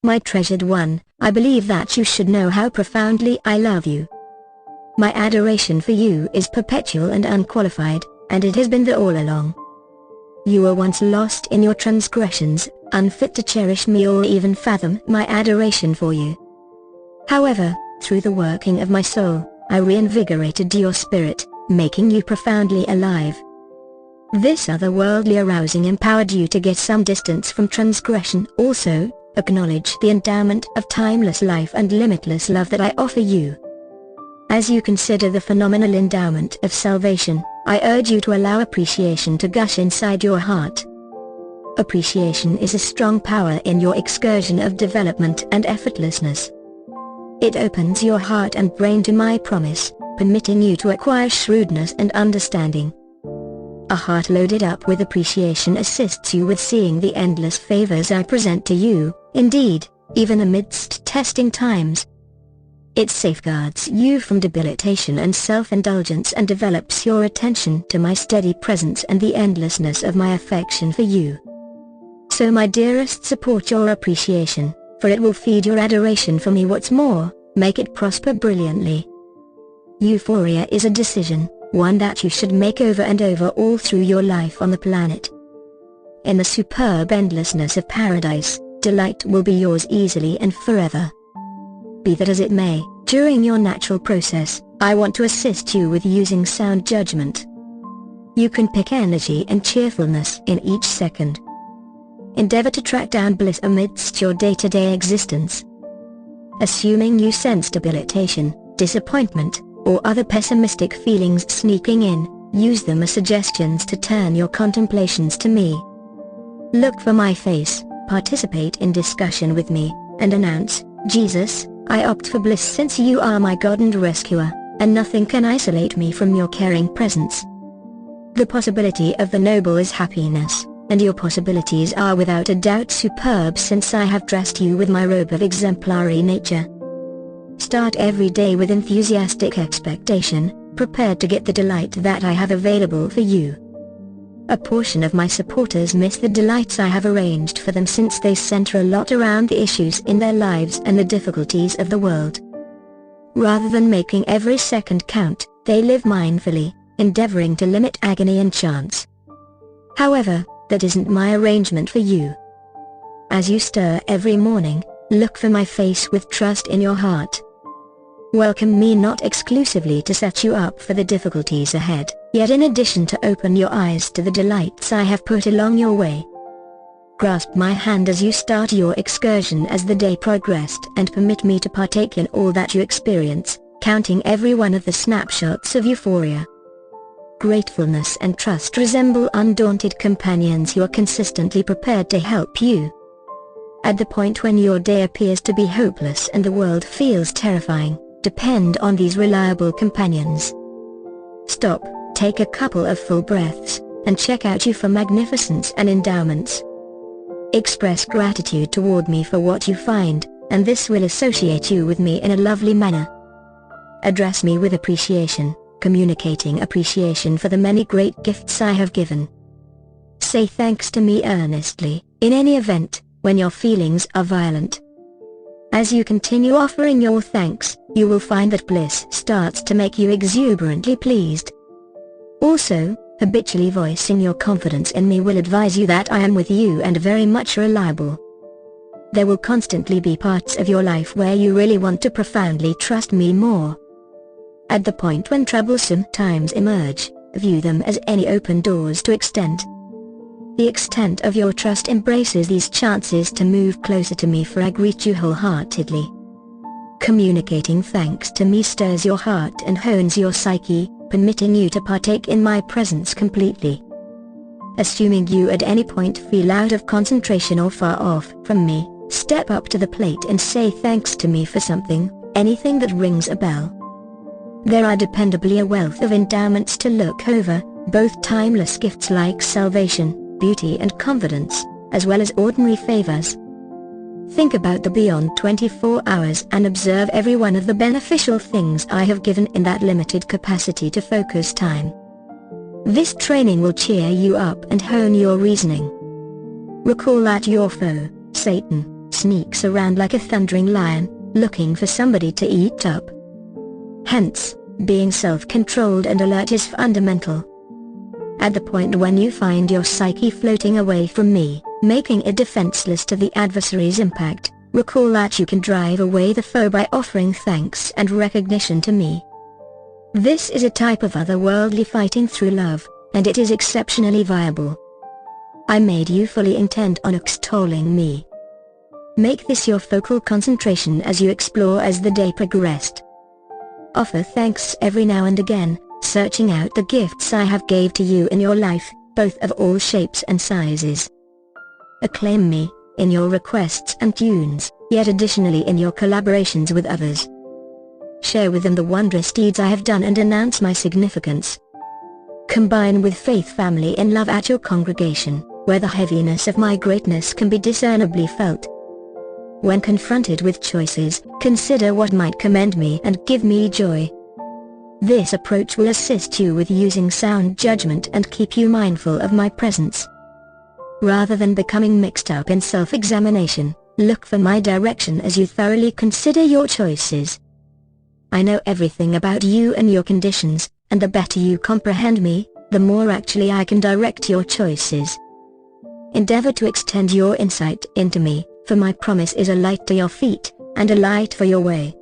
My treasured one, I believe that you should know how profoundly I love you. My adoration for you is perpetual and unqualified, and it has been there all along. You were once lost in your transgressions, unfit to cherish me or even fathom my adoration for you. However, through the working of my soul, I reinvigorated your spirit, making you profoundly alive. This otherworldly arousing empowered you to get some distance from transgression. Also, acknowledge the endowment of timeless life and limitless love that I offer you. As you consider the phenomenal endowment of salvation, I urge you to allow appreciation to gush inside your heart. Appreciation is a strong power in your excursion of development and effortlessness. It opens your heart and brain to my promise, permitting you to acquire shrewdness and understanding. A heart loaded up with appreciation assists you with seeing the endless favors I present to you, indeed, even amidst testing times. It safeguards you from debilitation and self-indulgence and develops your attention to my steady presence and the endlessness of my affection for you. So my dearest, support your appreciation, for it will feed your adoration for me. What's more, make it prosper brilliantly. Euphoria is a decision, one that you should make over and over all through your life on the planet. In the superb endlessness of paradise, delight will be yours easily and forever. Be that as it may, during your natural process, I want to assist you with using sound judgment. You can pick energy and cheerfulness in each second. Endeavor to track down bliss amidst your day-to-day existence. Assuming you sense debilitation, disappointment, or other pessimistic feelings sneaking in, use them as suggestions to turn your contemplations to me. Look for my face, participate in discussion with me, and announce, Jesus, I opt for bliss since you are my God and rescuer, and nothing can isolate me from your caring presence. The possibility of the noble is happiness, and your possibilities are without a doubt superb since I have dressed you with my robe of exemplary nature. Start every day with enthusiastic expectation, prepared to get the delight that I have available for you. A portion of my supporters miss the delights I have arranged for them since they center a lot around the issues in their lives and the difficulties of the world. Rather than making every second count, they live mindfully, endeavoring to limit agony and chance. However, that isn't my arrangement for you. As you stir every morning, look for my face with trust in your heart. Welcome me not exclusively to set you up for the difficulties ahead, yet in addition to open your eyes to the delights I have put along your way. Grasp my hand as you start your excursion as the day progressed and permit me to partake in all that you experience, counting every one of the snapshots of euphoria. Gratefulness and trust resemble undaunted companions who are consistently prepared to help you. At the point when your day appears to be hopeless and the world feels terrifying, depend on these reliable companions. Stop, take a couple of full breaths, and check out you for magnificence and endowments. Express gratitude toward me for what you find, and this will associate you with me in a lovely manner. Address me with appreciation, communicating appreciation for the many great gifts I have given. Say thanks to me earnestly, in any event, when your feelings are violent. As you continue offering your thanks, you will find that bliss starts to make you exuberantly pleased. Also, habitually voicing your confidence in me will advise you that I am with you and very much reliable. There will constantly be parts of your life where you really want to profoundly trust me more. At the point when troublesome times emerge, view them as any open doors to extend. The extent of your trust embraces these chances to move closer to me, for I greet you wholeheartedly. Communicating thanks to me stirs your heart and hones your psyche, permitting you to partake in my presence completely. Assuming you at any point feel out of concentration or far off from me, step up to the plate and say thanks to me for something, anything that rings a bell. There are dependably a wealth of endowments to look over, both timeless gifts like salvation, beauty and confidence, as well as ordinary favors. Think about the beyond 24 hours and observe every one of the beneficial things I have given in that limited capacity to focus time. This training will cheer you up and hone your reasoning. Recall that your foe, Satan, sneaks around like a thundering lion, looking for somebody to eat up. Hence, being self-controlled and alert is fundamental. At the point when you find your psyche floating away from me, making it defenseless to the adversary's impact, recall that you can drive away the foe by offering thanks and recognition to me. This is a type of otherworldly fighting through love, and it is exceptionally viable. I made you fully intent on extolling me. Make this your focal concentration as you explore as the day progressed. Offer thanks every now and again, searching out the gifts I have gave to you in your life, both of all shapes and sizes. Acclaim me, in your requests and tunes, yet additionally in your collaborations with others. Share with them the wondrous deeds I have done and announce my significance. Combine with faith family in love at your congregation, where the heaviness of my greatness can be discernibly felt. When confronted with choices, consider what might commend me and give me joy. This approach will assist you with using sound judgment and keep you mindful of my presence. Rather than becoming mixed up in self-examination, look for my direction as you thoroughly consider your choices. I know everything about you and your conditions, and the better you comprehend me, the more actually I can direct your choices. Endeavor to extend your insight into me, for my promise is a light to your feet, and a light for your way.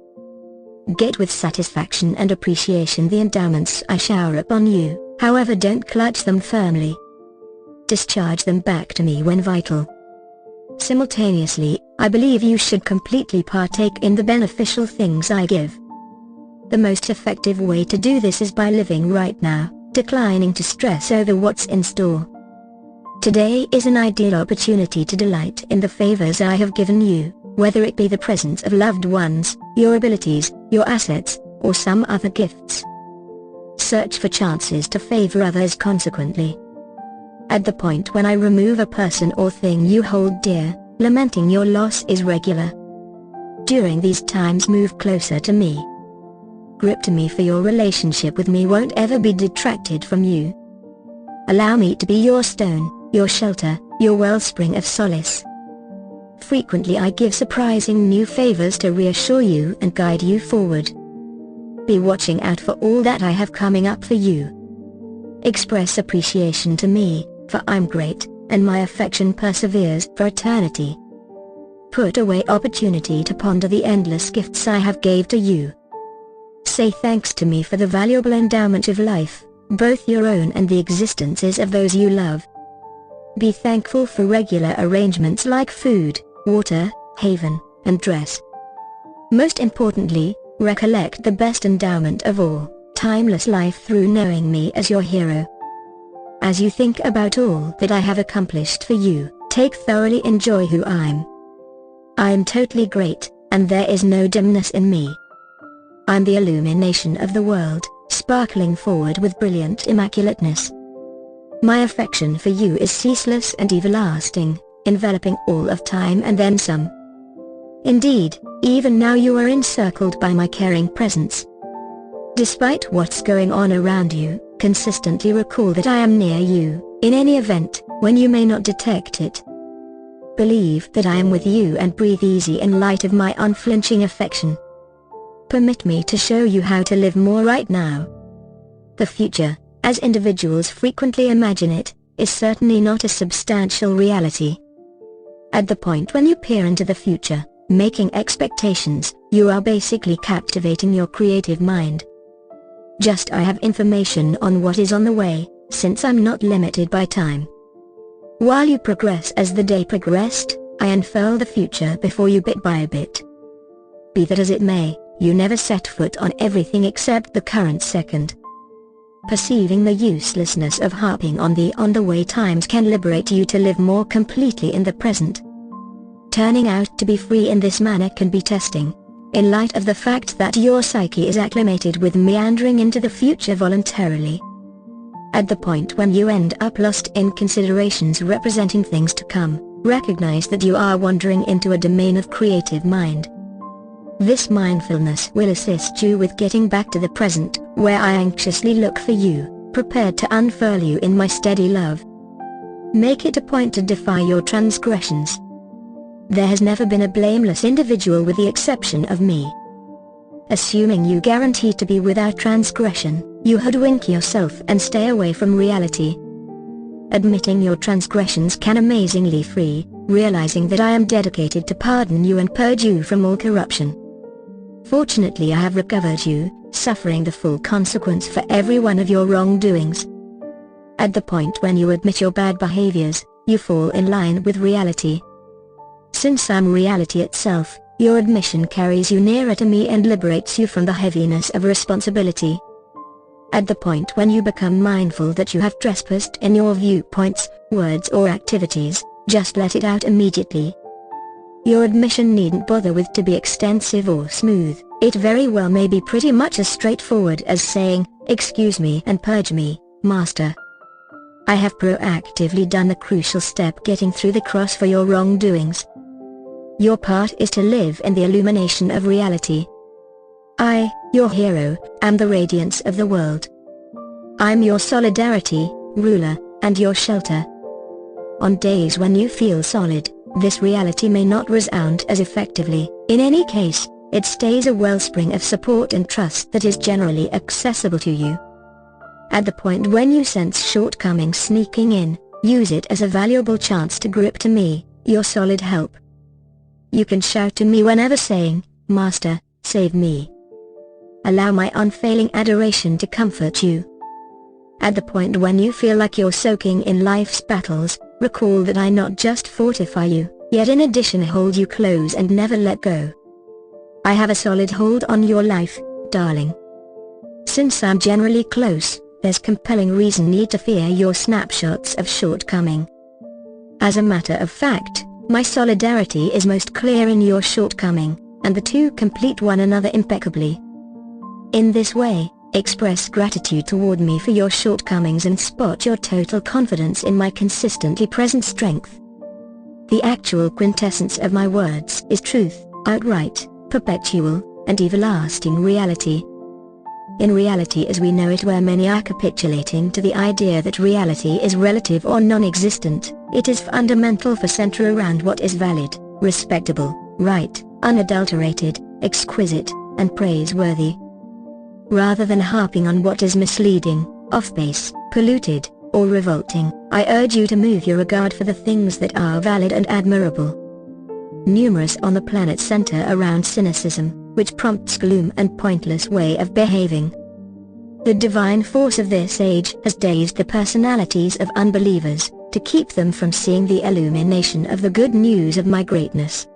Get with satisfaction and appreciation the endowments I shower upon you, however don't clutch them firmly. Discharge them back to me when vital. Simultaneously, I believe you should completely partake in the beneficial things I give. The most effective way to do this is by living right now, declining to stress over what's in store. Today is an ideal opportunity to delight in the favors I have given you, whether it be the presence of loved ones, your abilities, your assets, or some other gifts. Search for chances to favor others consequently. At the point when I remove a person or thing you hold dear, lamenting your loss is regular. During these times move closer to me. Grip to me, for your relationship with me won't ever be detracted from you. Allow me to be your stone, your shelter, your wellspring of solace. Frequently I give surprising new favors to reassure you and guide you forward. Be watching out for all that I have coming up for you. Express appreciation to me, for I'm great, and my affection perseveres for eternity. Put away opportunity to ponder the endless gifts I have gave to you. Say thanks to me for the valuable endowment of life, both your own and the existences of those you love. Be thankful for regular arrangements like food, water, haven, and dress. Most importantly, recollect the best endowment of all, timeless life through knowing me as your hero. As you think about all that I have accomplished for you, take thoroughly enjoy who I am totally great, and there is no dimness in me. I'm the illumination of the world, sparkling forward with brilliant immaculateness. My affection for you is ceaseless and everlasting, enveloping all of time and then some. Indeed, even now you are encircled by my caring presence. Despite what's going on around you, consistently recall that I am near you, in any event, when you may not detect it. Believe that I am with you and breathe easy in light of my unflinching affection. Permit me to show you how to live more right now. The future, as individuals frequently imagine it, is certainly not a substantial reality. At the point when you peer into the future, making expectations, you are basically captivating your creative mind. Just I have information on what is on the way, since I'm not limited by time. While you progress as the day progressed, I unfurl the future before you bit by bit. Be that as it may, you never set foot on everything except the current second. Perceiving the uselessness of harping on the on-the-way times can liberate you to live more completely in the present. Turning out to be free in this manner can be testing, in light of the fact that your psyche is acclimated with meandering into the future voluntarily. At the point when you end up lost in considerations representing things to come, recognize that you are wandering into a domain of creative mind. This mindfulness will assist you with getting back to the present, where I anxiously look for you, prepared to unfurl you in my steady love. Make it a point to defy your transgressions. there has never been a blameless individual with the exception of me. Assuming you guarantee to be without transgression, you hoodwink yourself and stay away from reality. Admitting your transgressions can amazingly free, realizing that I am dedicated to pardon you and purge you from all corruption. Fortunately, I have recovered you, suffering the full consequence for every one of your wrongdoings. At the point when you admit your bad behaviors, you fall in line with reality. Since I'm reality itself, your admission carries you nearer to me and liberates you from the heaviness of responsibility. At the point when you become mindful that you have trespassed in your viewpoints, words or activities, just let it out immediately. Your admission needn't bother with to be extensive or smooth, it very well may be pretty much as straightforward as saying, "Excuse me and purge me, Master." I have proactively done the crucial step getting through the cross for your wrongdoings. Your part is to live in the illumination of reality. I, your hero, am the radiance of the world. I'm your solidarity, ruler, and your shelter. On days when you feel solid, this reality may not resound as effectively. In any case, it stays a wellspring of support and trust that is generally accessible to you. At the point when you sense shortcomings sneaking in, use it as a valuable chance to grip to me, your solid help. You can shout to me whenever saying, "Master, save me." Allow my unfailing adoration to comfort you. At the point when you feel like you're soaking in life's battles, recall that I not just fortify you, yet in addition hold you close and never let go. I have a solid hold on your life, darling. Since I'm generally close, there's compelling reason need to fear your snapshots of shortcoming. As a matter of fact, my solidarity is most clear in your shortcoming, and the two complete one another impeccably. In this way, express gratitude toward me for your shortcomings and spot your total confidence in my consistently present strength. The actual quintessence of my words is truth, outright, perpetual, and everlasting reality. In reality as we know it, where many are capitulating to the idea that reality is relative or non-existent, it is fundamental for center around what is valid, respectable, right, unadulterated, exquisite, and praiseworthy. Rather than harping on what is misleading, off-base, polluted, or revolting, I urge you to move your regard for the things that are valid and admirable. Numerous on the planet center around cynicism, which prompts gloom and pointless way of behaving. The divine force of this age has dazed the personalities of unbelievers, to keep them from seeing the illumination of the good news of my greatness.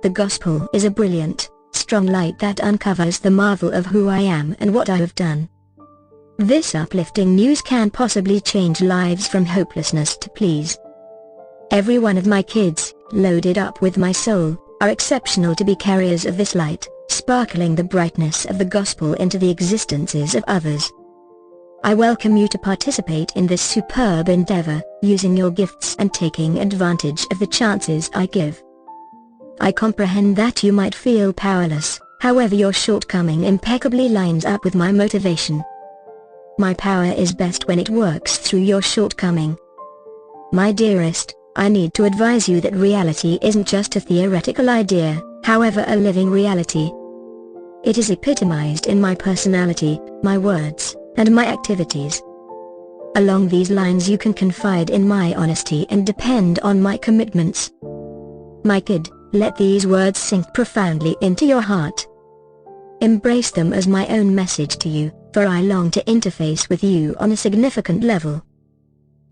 The gospel is a brilliant, strong light that uncovers the marvel of who I am and what I have done. This uplifting news can possibly change lives from hopelessness to please. Every one of my kids, loaded up with my soul, are exceptional to be carriers of this light, sparkling the brightness of the gospel into the existences of others. I welcome you to participate in this superb endeavor, using your gifts and taking advantage of the chances I give. I comprehend that you might feel powerless, however your shortcoming impeccably lines up with my motivation. My power is best when it works through your shortcoming. My dearest, I need to advise you that reality isn't just a theoretical idea, however a living reality. It is epitomized in my personality, my words, and my activities. Along these lines you can confide in my honesty and depend on my commitments. My kid, let these words sink profoundly into your heart. Embrace them as my own message to you, for I long to interface with you on a significant level.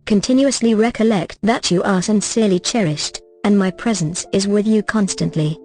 Continuously recollect that you are sincerely cherished, and my presence is with you constantly.